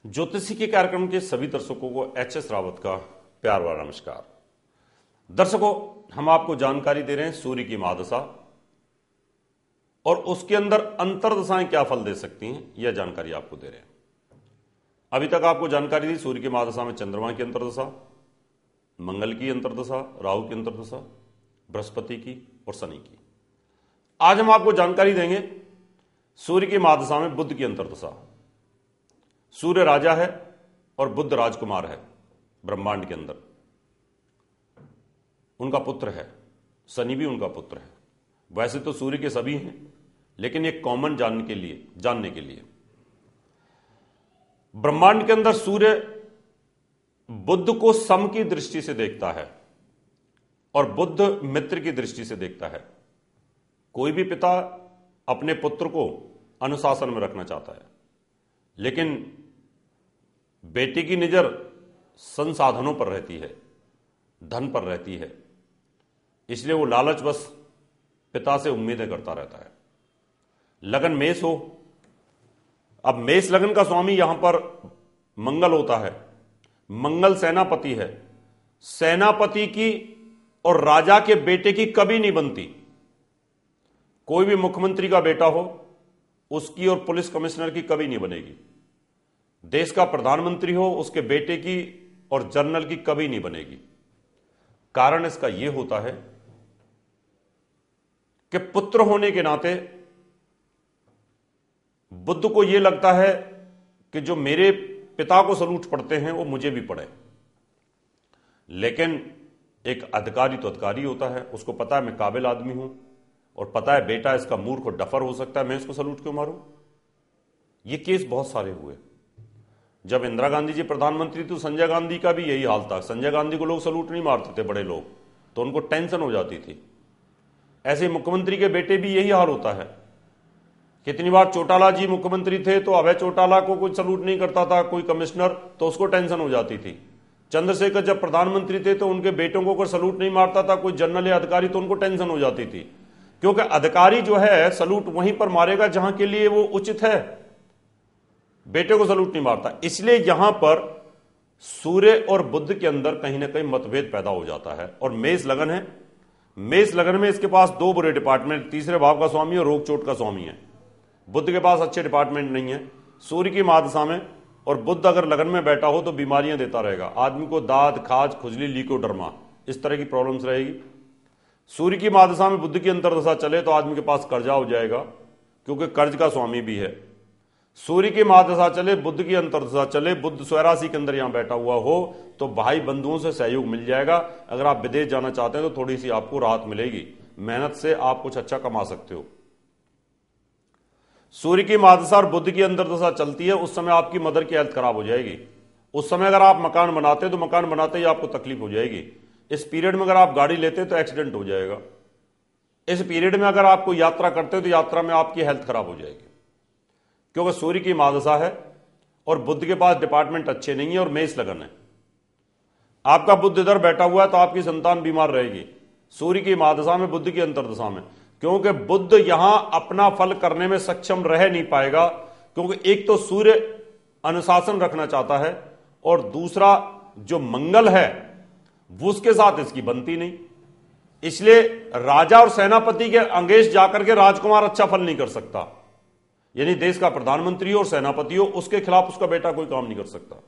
ज्योतिषी के कार्यक्रम के सभी दर्शकों को एच.एस. रावत का प्यार भरा नमस्कार। दर्शकों, हम आपको जानकारी दे रहे हैं सूर्य की महादशा और उसके अंदर अंतर्दशाएं क्या फल दे सकती हैं, यह जानकारी आपको दे रहे हैं। अभी तक आपको जानकारी दी सूर्य की महादशा में चंद्रमा की अंतर्दशा, मंगल की अंतर्दशा, राहु की अंतर्दशा, बृहस्पति की और शनि की। आज हम आपको जानकारी देंगे सूर्य की महादशा में बुध की अंतर्दशा। सूर्य राजा है और बुध राजकुमार है ब्रह्मांड के अंदर, उनका पुत्र है। शनि भी उनका पुत्र है। वैसे तो सूर्य के सभी हैं, लेकिन एक कॉमन जानने के लिए ब्रह्मांड के अंदर सूर्य बुध को सम की दृष्टि से देखता है और बुध मित्र की दृष्टि से देखता है। कोई भी पिता अपने पुत्र को अनुशासन में रखना चाहता है, लेकिन बेटी की नजर संसाधनों पर रहती है, धन पर रहती है, इसलिए वो लालचवश पिता से उम्मीदें करता रहता है। लगन मेष हो, अब मेष लगन का स्वामी यहां पर मंगल होता है। मंगल सेनापति है। सेनापति की और राजा के बेटे की कभी नहीं बनती। कोई भी मुख्यमंत्री का बेटा हो, उसकी और पुलिस कमिश्नर की कभी नहीं बनेगी। देश का प्रधानमंत्री हो, उसके बेटे की और जनरल की कभी नहीं बनेगी। कारण इसका यह होता है कि पुत्र होने के नाते बुद्ध को यह लगता है कि जो मेरे पिता को सलूट पड़ते हैं वो मुझे भी पड़े। लेकिन एक अधिकारी तो अधिकारी होता है, उसको पता है मैं काबिल आदमी हूं और पता है बेटा इसका मूर्ख और डफर हो सकता है, मैं इसको सलूट क्यों मारूं। ये केस बहुत सारे हुए। जब इंदिरा गांधी जी प्रधानमंत्री तो संजय गांधी का भी यही हाल था। संजय गांधी को लोग सलूट नहीं मारते थे, बड़े लोग, तो उनको टेंशन हो जाती थी। ऐसे मुख्यमंत्री के बेटे भी यही हाल होता है। कितनी बार चौटाला जी मुख्यमंत्री थे तो अभय चौटाला को कोई सलूट नहीं करता था, कोई कमिश्नर, तो उसको टेंशन हो जाती थी। चंद्रशेखर जब प्रधानमंत्री थे तो उनके बेटों को कोई सलूट नहीं मारता था, कोई जनरल या अधिकारी, तो उनको टेंशन हो जाती थी। क्योंकि अधिकारी जो है सलूट वहीं पर मारेगा जहां के लिए वो उचित है, बेटे को सलूट नहीं मारता। इसलिए यहां पर सूर्य और बुध के अंदर कहीं ना कहीं मतभेद पैदा हो जाता है। और मेष लगन है। मेष लगन में इसके पास दो बुरे डिपार्टमेंट, तीसरे भाव का स्वामी और रोग चोट का स्वामी है। बुध के पास अच्छे डिपार्टमेंट नहीं है। सूर्य की महादशा में और बुध अगर लगन में बैठा हो तो बीमारियां देता रहेगा। आदमी को दाद, खाज, खुजली, लीकोडर्मा, इस तरह की प्रॉब्लम्स रहेगी। सूर्य की महादशा में बुध की अंतर्दशा चले तो आदमी के पास कर्जा हो जाएगा, क्योंकि कर्ज का स्वामी भी है। सूर्य की महादशा चले, बुध की अंतर्दशा चले, बुध स्वराशि के अंदर यहां बैठा हुआ हो तो भाई बंधुओं से सहयोग मिल जाएगा। अगर आप विदेश जाना चाहते हैं तो थोड़ी सी आपको राहत मिलेगी, मेहनत से आप कुछ अच्छा कमा सकते हो। सूर्य की महादशा और बुध की अंतर्दशा चलती है, उस समय आपकी मदर की हेल्थ खराब हो जाएगी। उस समय अगर आप मकान बनाते हैं तो मकान बनाते ही आपको तकलीफ हो जाएगी। इस पीरियड में अगर आप गाड़ी लेते हैं तो एक्सीडेंट हो जाएगा। इस पीरियड में अगर आप कोई यात्रा करते हो तो यात्रा में आपकी हेल्थ खराब हो जाएगी, क्योंकि सूर्य की महादशा है और बुध के पास डिपार्टमेंट अच्छे नहीं है और मेष लगन है। आपका बुध इधर बैठा हुआ है तो आपकी संतान बीमार रहेगी सूर्य की महादशा में, बुध की अंतर्दशा में, क्योंकि बुध यहां अपना फल करने में सक्षम रह नहीं पाएगा। क्योंकि एक तो सूर्य अनुशासन रखना चाहता है और दूसरा जो मंगल है वो उसके साथ इसकी बनती नहीं। इसलिए राजा और सेनापति के अंगेश जाकर के राजकुमार अच्छा फल नहीं कर सकता। यानी देश का प्रधानमंत्री हो और सेनापति हो, उसके खिलाफ उसका बेटा कोई काम नहीं कर सकता।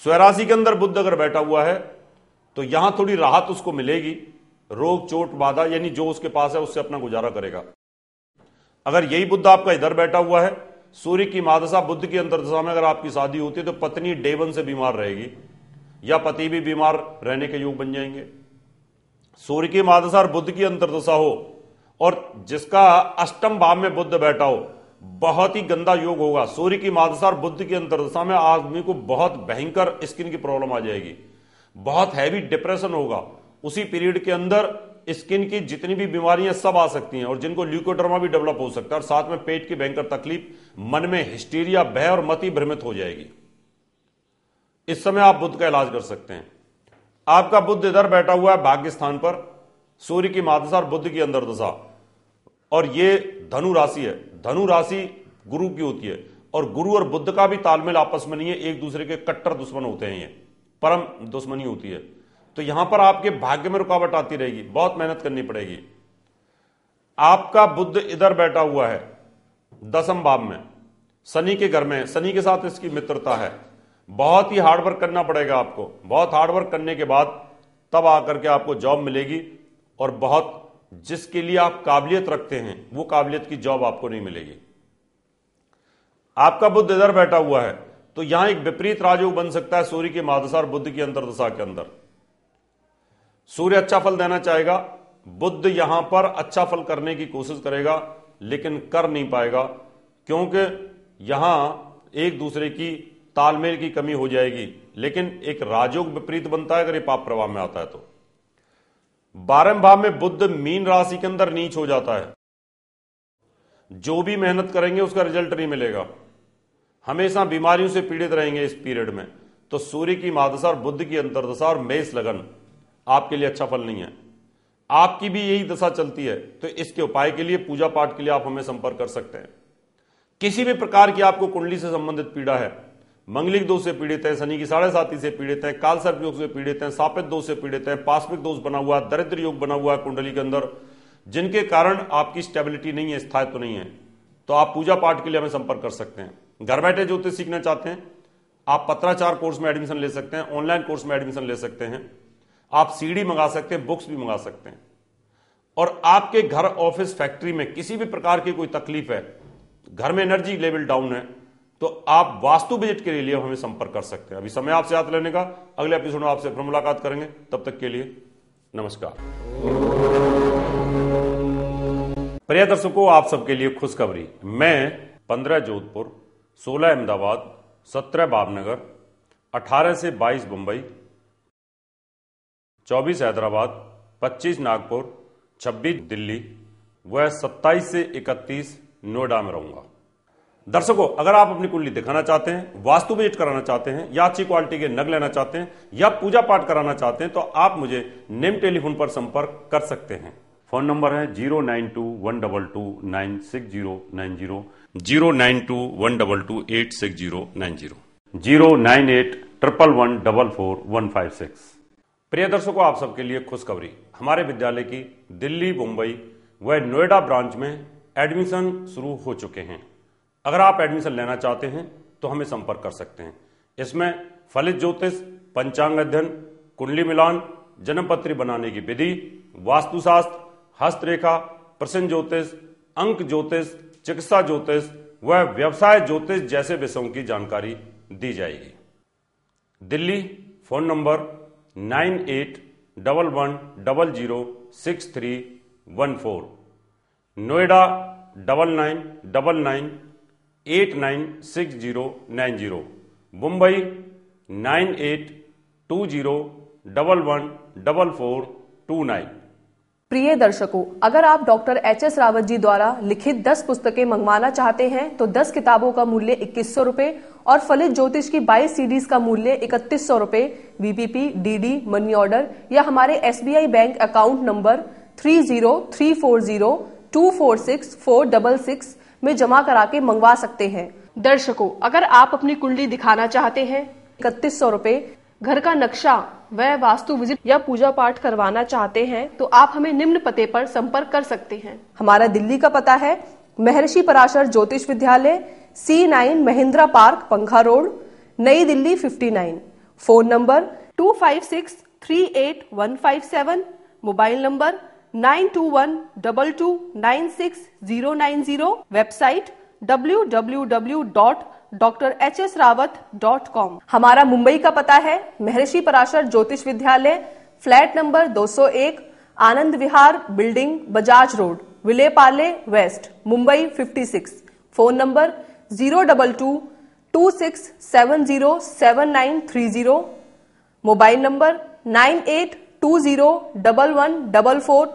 स्वराशि के अंदर बुध अगर बैठा हुआ है तो यहां थोड़ी राहत उसको मिलेगी। रोग चोट बाधा यानी जो उसके पास है उससे अपना गुजारा करेगा। अगर यही बुध आपका इधर बैठा हुआ है, सूर्य की महादशा बुध की अंतर्दशा में अगर आपकी शादी होती है तो पत्नी डे 1 से बीमार रहेगी या पति भी बीमार रहने के योग बन जाएंगे। सूर्य की महादशा और बुध की अंतर्दशा हो और जिसका अष्टम भाव में बुध बैठा हो, बहुत ही गंदा योग होगा। सूर्य की महादशा और बुध की अंतर्दशा में आदमी को बहुत भयंकर स्किन की प्रॉब्लम आ जाएगी, बहुत हैवी डिप्रेशन होगा। उसी पीरियड के अंदर स्किन की जितनी भी बीमारियां सब आ सकती हैं और जिनको ल्यूकोडर्मा भी डेवलप हो सकता है, और साथ में पेट की भयंकर तकलीफ, मन में हिस्टीरिया, भय और मति भ्रमित हो जाएगी। इस समय आप बुध का इलाज कर सकते हैं। आपका बुध इधर बैठा हुआ है भाग्य स्थान पर, सूर्य की महादशा और बुध की अंतर्दशा, और ये धनु राशि है। धनु राशि गुरु की होती है और गुरु और बुध का भी तालमेल आपस में नहीं है, एक दूसरे के कट्टर दुश्मन होते हैं, ये परम दुश्मनी होती है। तो यहां पर आपके भाग्य में रुकावट आती रहेगी, बहुत मेहनत करनी पड़ेगी। आपका बुध इधर बैठा हुआ है 10वें भाव में, शनि के घर में, शनि के साथ इसकी मित्रता है। बहुत ही हार्डवर्क करना पड़ेगा आपको, बहुत हार्डवर्क करने के बाद तब आकर के आपको जॉब मिलेगी और बहुत जिसके लिए आप काबिलियत रखते हैं वो काबिलियत की जॉब आपको नहीं मिलेगी। आपका बुध इधर बैठा हुआ है तो यहां एक विपरीत राजयोग बन सकता है सूर्य की महादशा और बुध की अंतर्दशा के अंदर। सूर्य अच्छा फल देना चाहेगा, बुध यहां पर अच्छा फल करने की कोशिश करेगा लेकिन कर नहीं पाएगा, क्योंकि यहां एक दूसरे की तालमेल की कमी हो जाएगी। लेकिन एक राजयोग विपरीत बनता है अगर ये पाप प्रभाव में आता है तो। 12वें भाव में बुध मीन राशि के अंदर नीच हो जाता है। जो भी मेहनत करेंगे उसका रिजल्ट नहीं मिलेगा, हमेशा बीमारियों से पीड़ित रहेंगे इस पीरियड में। तो सूर्य की महादशा और बुध की अंतर्दशा और मेष लगन आपके लिए अच्छा फल नहीं है। आपकी भी यही दशा चलती है तो इसके उपाय के लिए, पूजा पाठ के लिए आप हमें संपर्क कर सकते हैं। किसी भी प्रकार की आपको कुंडली से संबंधित पीड़ा है, मंगलिक दोष से पीड़ित है, शनि की 7.5 से पीड़ित है, काल सर्प योग से पीड़ित है, सापेत दोष से पीड़ित है, पाशविक दोष बना हुआ, दरिद्र योग बना हुआ है कुंडली के अंदर, जिनके कारण आपकी स्टेबिलिटी नहीं है, स्थायित्व नहीं है, तो आप पूजा पाठ के लिए हमें संपर्क कर सकते हैं। घर बैठे ज्योतिष सीखना चाहते हैं आप पत्राचार कोर्स में एडमिशन ले सकते हैं, ऑनलाइन कोर्स में एडमिशन ले सकते हैं, आप सीडी मंगा सकते हैं, बुक्स भी मंगा सकते हैं। और आपके घर, ऑफिस, फैक्ट्री में किसी भी प्रकार की कोई तकलीफ है, घर में एनर्जी लेवल डाउन है, तो आप वास्तु विजिट के लिए हमें संपर्क कर सकते हैं। अभी समय आपसे हाथ लेने का, अगले एपिसोड में आपसे फिर मुलाकात करेंगे। तब तक के लिए नमस्कार। प्रिय दर्शकों, आप सबके लिए खुशखबरी। मैं 15 जोधपुर, 16 अहमदाबाद, 17 भावनगर, 18 से 22 मुंबई, 24 हैदराबाद, 25 नागपुर, 26 दिल्ली व 27 से 31 नोएडा में रहूंगा। दर्शकों, अगर आप अपनी कुंडली दिखाना चाहते हैं, वास्तु विजिट कराना चाहते हैं या अच्छी क्वालिटी के नग लेना चाहते हैं या पूजा पाठ कराना चाहते हैं तो आप मुझे निम्न टेलीफोन पर संपर्क कर सकते हैं। फोन नंबर है 09212296090, 09212286090, 09811114156। प्रिय दर्शकों, आप सबके लिए खुशखबरी। हमारे विद्यालय की दिल्ली, मुंबई व नोएडा ब्रांच में एडमिशन शुरू हो चुके हैं। अगर आप एडमिशन लेना चाहते हैं तो हमें संपर्क कर सकते हैं। इसमें फलित ज्योतिष, पंचांग अध्ययन, कुंडली मिलान, जन्मपत्री बनाने की विधि, वास्तुशास्त्र, हस्तरेखा, प्रश्न ज्योतिष, अंक ज्योतिष, चिकित्सा ज्योतिष व व्यवसाय ज्योतिष जैसे विषयों की जानकारी दी जाएगी। Delhi phone number 9811006314, Noida 9999896090, Mumbai 9820114429। प्रिय दर्शकों, अगर आप डॉक्टर एच.एस. रावत जी द्वारा लिखित 10 पुस्तकें मंगवाना चाहते हैं तो 10 किताबों का मूल्य 2100 रुपए और फलित ज्योतिष की 22 सीडीज का मूल्य 3100 रुपए वीपीपी, डीडी, मनी ऑर्डर या हमारे एसबीआई बैंक अकाउंट नंबर 3034024646 में जमा करा के मंगवा सकते हैं। दर्शकों, अगर आप अपनी कुंडली दिखाना चाहते हैं 3100 रुपए, घर का नक्शा व वास्तु विजिट या पूजा पाठ करवाना चाहते हैं तो आप हमें निम्न पते पर संपर्क कर सकते हैं। हमारा दिल्ली का पता है महर्षि पराशर ज्योतिष विद्यालय, C9 महिंद्रा पार्क, पंखा रोड, नई Delhi 59। Phone number 25638157, mobile number 9212296090, website www.drhsrawat.com। हमारा मुंबई का पता है महर्षि Parashar Jyotish Vidyalaya, flat number 201, Anand Vihar building, Bajaj road, Vile Parle west, Mumbai 56। Phone number 02226707930, mobile number 98201144